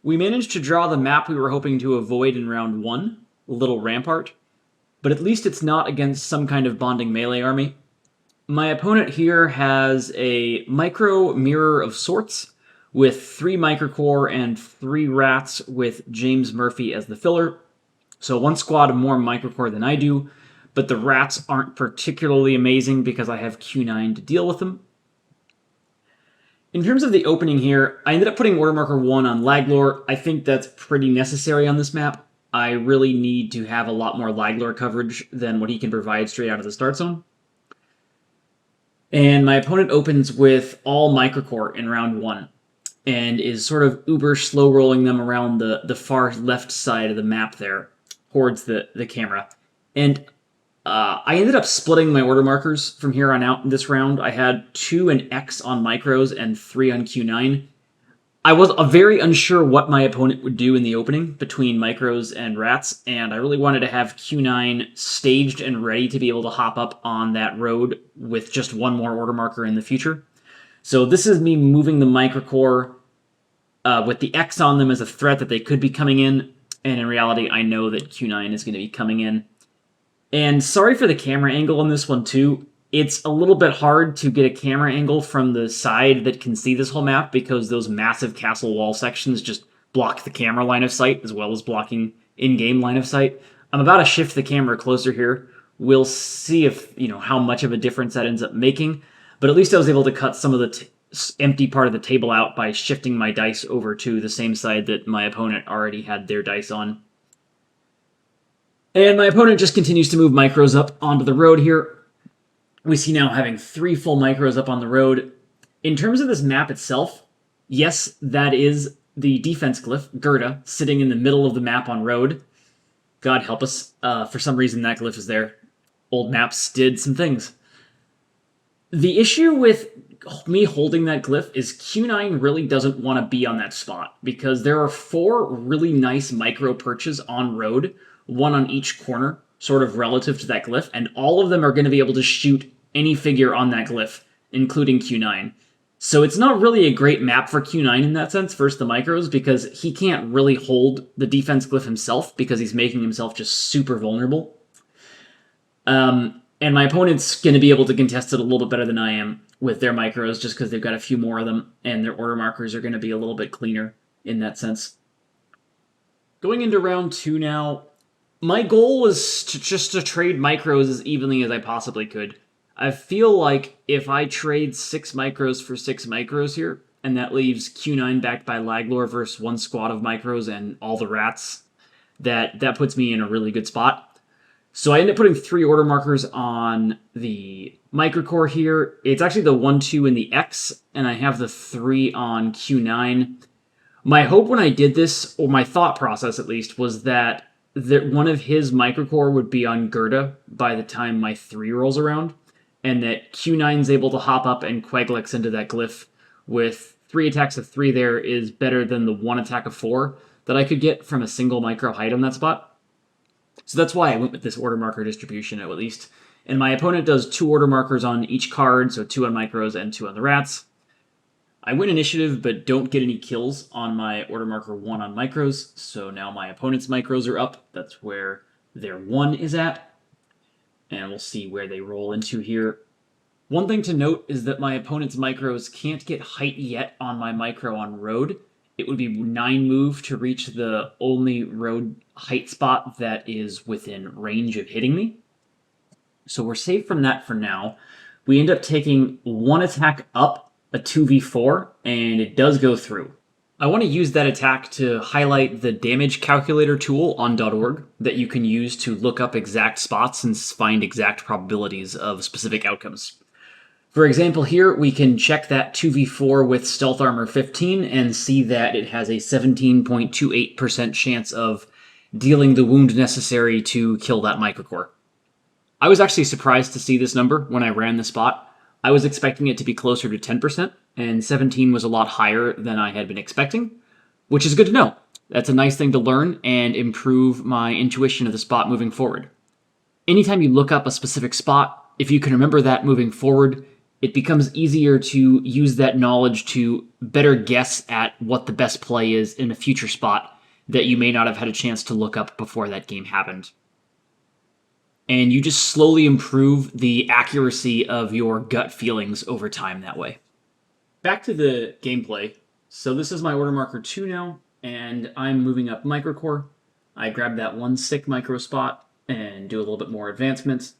We managed to draw the map we were hoping to avoid in round 1, Little Rampart, but at least it's not against some kind of bonding melee army. My opponent here has a micro mirror of sorts, with 3 microcore and 3 rats with James Murphy as the filler. So 1 squad more microcore than I do, but the rats aren't particularly amazing because I have Q9 to deal with them. In terms of the opening here, I ended up putting Order Marker 1 on Laglor. I think that's pretty necessary on this map. I really need to have a lot more Laglor coverage than what he can provide straight out of the start zone. And my opponent opens with all microcore in round 1 and is sort of uber slow rolling them around the far left side of the map there towards the camera. And I ended up splitting my order markers from here on out in this round. I had 2 and X on micros and 3 on Q9. I was very unsure what my opponent would do in the opening between micros and rats, and I really wanted to have Q9 staged and ready to be able to hop up on that road with just 1 more order marker in the future. So this is me moving the microcore with the X on them as a threat that they could be coming in, and in reality I know that Q9 is going to be coming in. And sorry for the camera angle on this one too. It's a little bit hard to get a camera angle from the side that can see this whole map because those massive castle wall sections just block the camera line of sight as well as blocking in-game line of sight. I'm about to shift the camera closer here. We'll see if, how much of a difference that ends up making, but at least I was able to cut some of the empty part of the table out by shifting my dice over to the same side that my opponent already had their dice on. And my opponent just continues to move micros up onto the road here. We see now having 3 full micros up on the road. In terms of this map itself, yes, that is the defense glyph, Gerda, sitting in the middle of the map on road. God help us. For some reason, that glyph is there. Old maps did some things. The issue with me holding that glyph is Q9 really doesn't want to be on that spot because there are 4 really nice micro perches on road, 1 on each corner, sort of relative to that glyph, and all of them are going to be able to shoot any figure on that glyph, including Q9. So it's not really a great map for Q9 in that sense, versus the micros, because he can't really hold the defense glyph himself because he's making himself just super vulnerable. And my opponent's going to be able to contest it a little bit better than I am with their micros, just because they've got a few more of them, and their order markers are going to be a little bit cleaner in that sense. Going into round 2 now, my goal was just to trade micros as evenly as I possibly could. I feel like if I trade 6 micros for 6 micros here, and that leaves Q9 backed by Laglor versus 1 squad of micros and all the rats, that puts me in a really good spot. So I end up putting 3 order markers on the microcore here. It's actually the 1, 2, and the X, and I have the 3 on Q9. My hope when I did this, or my thought process at least, was that one of his microcore would be on Gerda by the time my 3 rolls around, and that Q9's able to hop up and Quaglex into that glyph with 3 attacks of 3 there is better than the 1 attack of 4 that I could get from a single micro height on that spot. So that's why I went with this order marker distribution at least. And my opponent does 2 order markers on each card, so 2 on micros and 2 on the rats. I win initiative, but don't get any kills on my order marker 1 on micros, so now my opponent's micros are up. That's where their 1 is at. And we'll see where they roll into here. One thing to note is that my opponent's micros can't get height yet on my micro on road. It would be 9 move to reach the only road height spot that is within range of hitting me. So we're safe from that for now. We end up taking 1 attack up, a 2v4, and it does go through. I want to use that attack to highlight the damage calculator tool on .org that you can use to look up exact spots and find exact probabilities of specific outcomes. For example, here we can check that 2v4 with Stealth Armor 15 and see that it has a 17.28% chance of dealing the wound necessary to kill that microcore. I was actually surprised to see this number when I ran the spot. I was expecting it to be closer to 10%, and 17 was a lot higher than I had been expecting, which is good to know. That's a nice thing to learn and improve my intuition of the spot moving forward. Anytime you look up a specific spot, if you can remember that moving forward, it becomes easier to use that knowledge to better guess at what the best play is in a future spot that you may not have had a chance to look up before that game happened. And you just slowly improve the accuracy of your gut feelings over time that way. Back to the gameplay. So this is my order marker 2 now, and I'm moving up microcore. I grab that one sick micro spot and do a little bit more advancements.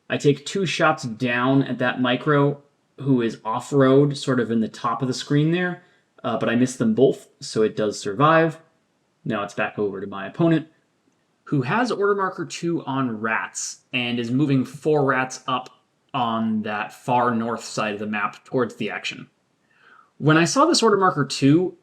I take 2 shots down at that micro who is off-road, sort of in the top of the screen there, but I miss them both, so it does survive. Now it's back over to my opponent, who has order marker 2 on rats, and is moving 4 rats up on that far north side of the map towards the action. When I saw this order marker 2,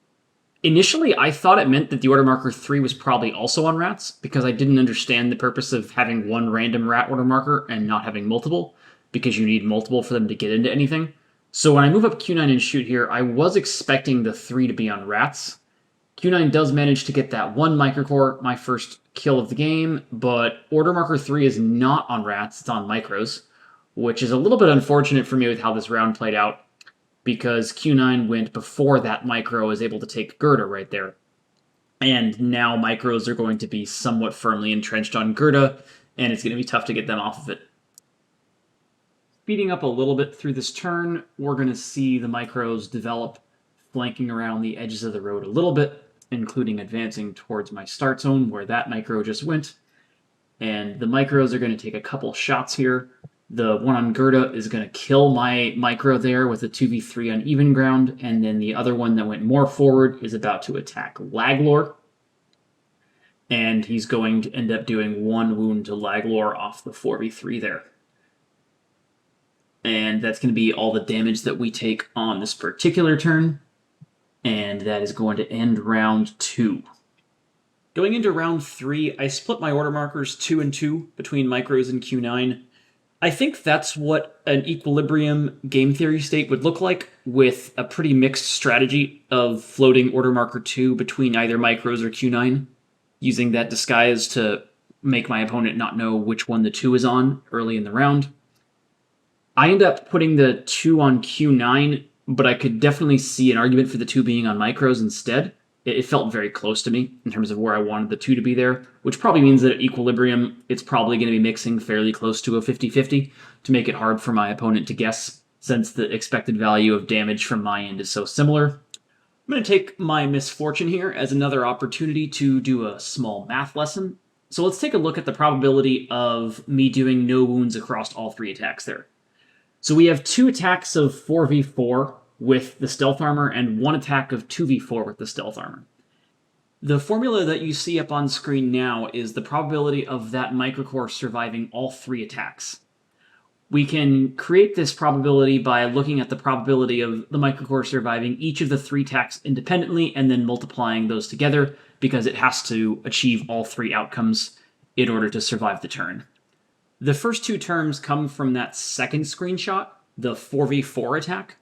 initially I thought it meant that the order marker 3 was probably also on rats, because I didn't understand the purpose of having one random rat order marker and not having multiple, because you need multiple for them to get into anything. So when I move up Q9 and shoot here, I was expecting the 3 to be on rats. Q9 does manage to get that 1 microcore, my first kill of the game, but order marker 3 is not on rats, it's on micros, which is a little bit unfortunate for me with how this round played out, because Q9 went before that micro was able to take Gerda right there. And now micros are going to be somewhat firmly entrenched on Gerda, and it's going to be tough to get them off of it. Speeding up a little bit through this turn, we're going to see the micros develop, flanking around the edges of the road a little bit, including advancing towards my start zone where that micro just went. And the micros are going to take a couple shots here. The one on Gerda is going to kill my micro there with a 2v3 on even ground, and then the other one that went more forward is about to attack Laglor. And he's going to end up doing 1 wound to Laglor off the 4v3 there. And that's going to be all the damage that we take on this particular turn. And that is going to end round 2. Going into round 3, I split my order markers 2 and 2 between micros and Q9. I think that's what an equilibrium game theory state would look like, with a pretty mixed strategy of floating order marker 2 between either micros or Q9, using that disguise to make my opponent not know which one the 2 is on early in the round. I end up putting the 2 on Q9, but I could definitely see an argument for the 2 being on micros instead. It felt very close to me in terms of where I wanted the 2 to be there, which probably means that at equilibrium, it's probably going to be mixing fairly close to a 50-50 to make it hard for my opponent to guess, since the expected value of damage from my end is so similar. I'm going to take my misfortune here as another opportunity to do a small math lesson. So let's take a look at the probability of me doing no wounds across all 3 attacks there. So we have 2 attacks of 4v4 with the stealth armor and 1 attack of 2v4 with the stealth armor. The formula that you see up on screen now is the probability of that microcore surviving all 3 attacks. We can create this probability by looking at the probability of the microcore surviving each of the 3 attacks independently and then multiplying those together, because it has to achieve all 3 outcomes in order to survive the turn. The first 2 terms come from that second screenshot, the 4v4 attack,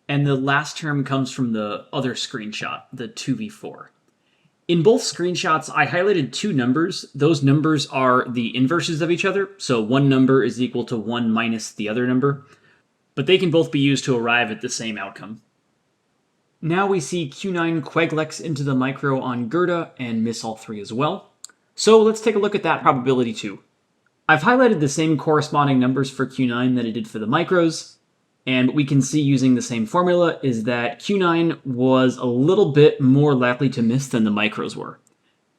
and the last term comes from the other screenshot, the 2v4. In both screenshots, I highlighted 2 numbers. Those numbers are the inverses of each other, so one number is equal to 1 minus the other number, but they can both be used to arrive at the same outcome. Now we see Q9 Queglex into the micro on Gerda and miss all 3 as well. So let's take a look at that probability too. I've highlighted the same corresponding numbers for Q9 that I did for the micros, and what we can see using the same formula is that Q9 was a little bit more likely to miss than the micros were.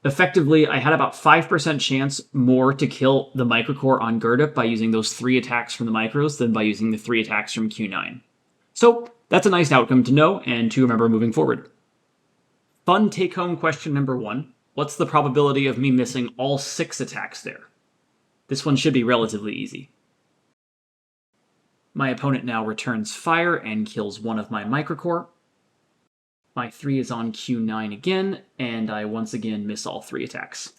Effectively, I had about 5% chance more to kill the microcore on Gerda by using those 3 attacks from the micros than by using the 3 attacks from Q9. So that's a nice outcome to know and to remember moving forward. Fun take-home question number 1. What's the probability of me missing all 6 attacks there? This one should be relatively easy. My opponent now returns fire and kills one of my microcore. My 3 is on Q9 again, and I once again miss all 3 attacks.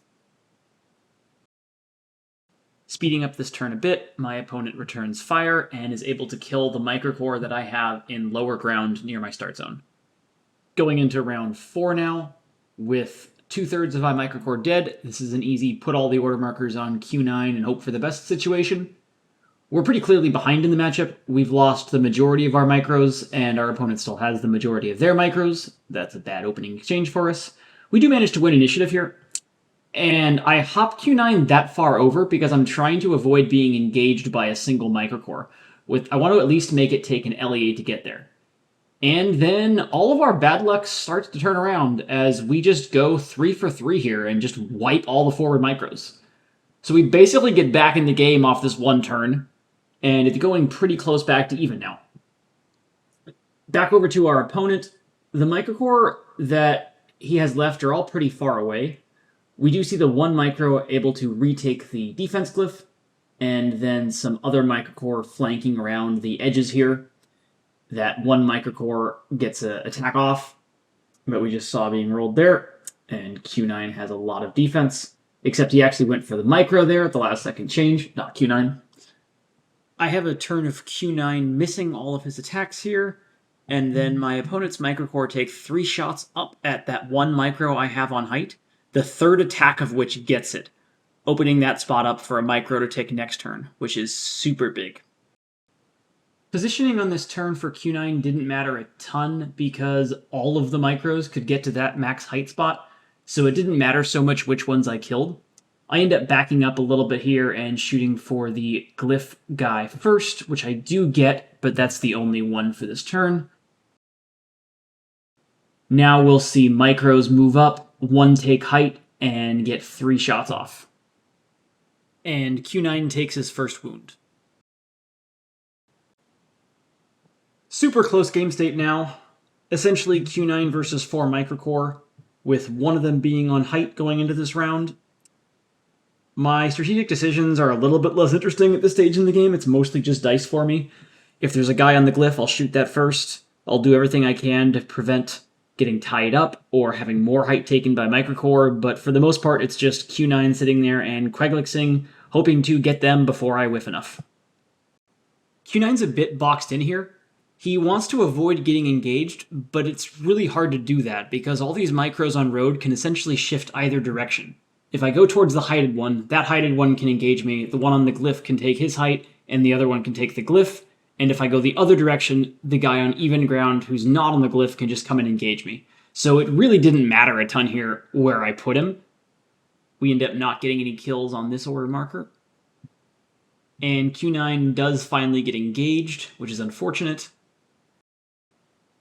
Speeding up this turn a bit, my opponent returns fire and is able to kill the microcore that I have in lower ground near my start zone. Going into round 4 now, with 2/3 of my microcore dead, this is an easy put all the order markers on Q9 and hope for the best situation. We're pretty clearly behind in the matchup. We've lost the majority of our micros, and our opponent still has the majority of their micros. That's a bad opening exchange for us. We do manage to win initiative here, and I hop Q9 that far over because I'm trying to avoid being engaged by a single microcore. I want to at least make it take an LEA to get there. And then all of our bad luck starts to turn around as we just go 3 for 3 here and just wipe all the forward micros. So we basically get back in the game off this one turn, and it's going pretty close back to even now. Back over to our opponent. The microcore that he has left are all pretty far away. We do see the one micro able to retake the defense glyph, and then some other microcore flanking around the edges here. That one microcore gets an attack off, but we just saw being rolled there, and Q9 has a lot of defense, except he actually went for the micro there at the last second change, not Q9. I have a turn of Q9 missing all of his attacks here, and then my opponent's microcore takes 3 shots up at that one micro I have on height, the third attack of which gets it, opening that spot up for a micro to take next turn, which is super big. Positioning on this turn for Q9 didn't matter a ton because all of the micros could get to that max height spot, so it didn't matter so much which ones I killed. I end up backing up a little bit here and shooting for the glyph guy first, which I do get, but that's the only one for this turn. Now we'll see micros move up, one take height, and get 3 shots off. And Q9 takes his first wound. Super close game state now. Essentially Q9 versus 4 microcore, with one of them being on height going into this round. My strategic decisions are a little bit less interesting at this stage in the game. It's mostly just dice for me. If there's a guy on the glyph, I'll shoot that first. I'll do everything I can to prevent getting tied up or having more height taken by microcore, but for the most part, it's just Q9 sitting there and Queglixing, hoping to get them before I whiff enough. Q9's a bit boxed in here. He wants to avoid getting engaged, but it's really hard to do that because all these micros on road can essentially shift either direction. If I go towards the heighted one, that heighted one can engage me, the one on the glyph can take his height, and the other one can take the glyph, and if I go the other direction, the guy on even ground who's not on the glyph can just come and engage me. So it really didn't matter a ton here where I put him. We end up not getting any kills on this order marker. And Q9 does finally get engaged, which is unfortunate.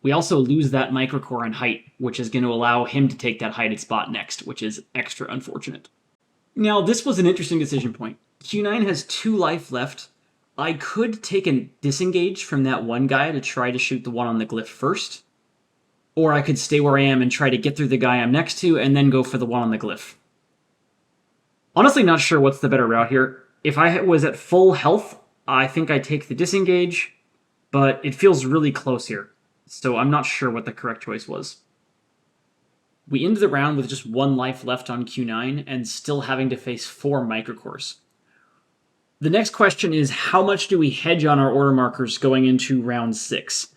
We also lose that microcore on height, which is going to allow him to take that heighted spot next, which is extra unfortunate. Now, this was an interesting decision point. Q9 has 2 life left. I could take a disengage from that one guy to try to shoot the one on the glyph first, or I could stay where I am and try to get through the guy I'm next to and then go for the one on the glyph. Honestly, not sure what's the better route here. If I was at full health, I think I'd take the disengage, but it feels really close here. So I'm not sure what the correct choice was. We end the round with just 1 life left on Q9 and still having to face 4 microcores. The next question is, how much do we hedge on our order markers going into round 6?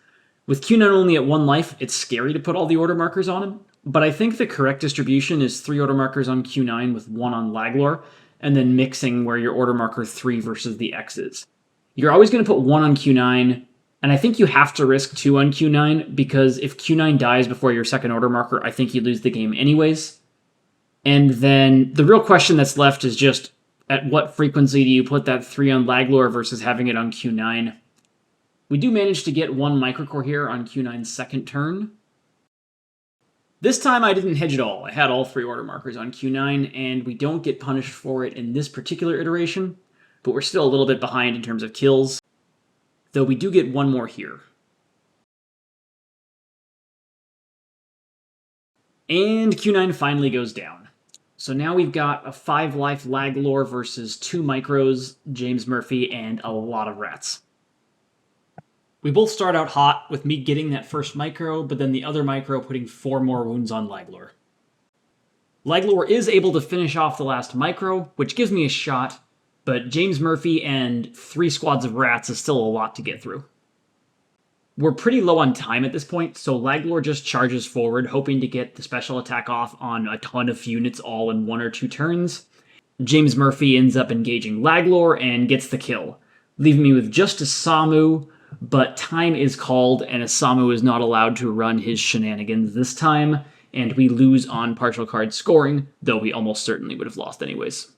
With Q9 only at 1 life, it's scary to put all the order markers on him, but I think the correct distribution is 3 order markers on Q9 with 1 on Laglor, and then mixing where your order marker 3 versus the X is. You're always going to put 1 on Q9, and I think you have to risk 2 on Q9, because if Q9 dies before your second order marker, I think you lose the game anyways. And then the real question that's left is just, at what frequency do you put that 3 on Laglor versus having it on Q9? We do manage to get 1 microcore here on Q9's second turn. This time I didn't hedge at all. I had all 3 order markers on Q9, and we don't get punished for it in this particular iteration, but we're still a little bit behind in terms of kills. Though we do get 1 more here. And Q9 finally goes down. So now we've got a 5 life Laglor versus 2 micros, James Murphy, and a lot of rats. We both start out hot, with me getting that first micro, but then the other micro putting 4 more wounds on Laglor. Laglor is able to finish off the last micro, which gives me a shot, but James Murphy and 3 squads of rats is still a lot to get through. We're pretty low on time at this point, so Laglor just charges forward, hoping to get the special attack off on a ton of units all in 1 or 2 turns. James Murphy ends up engaging Laglor and gets the kill, leaving me with just a Samu, but time is called, and a Samu is not allowed to run his shenanigans this time, and we lose on partial card scoring, though we almost certainly would have lost anyways.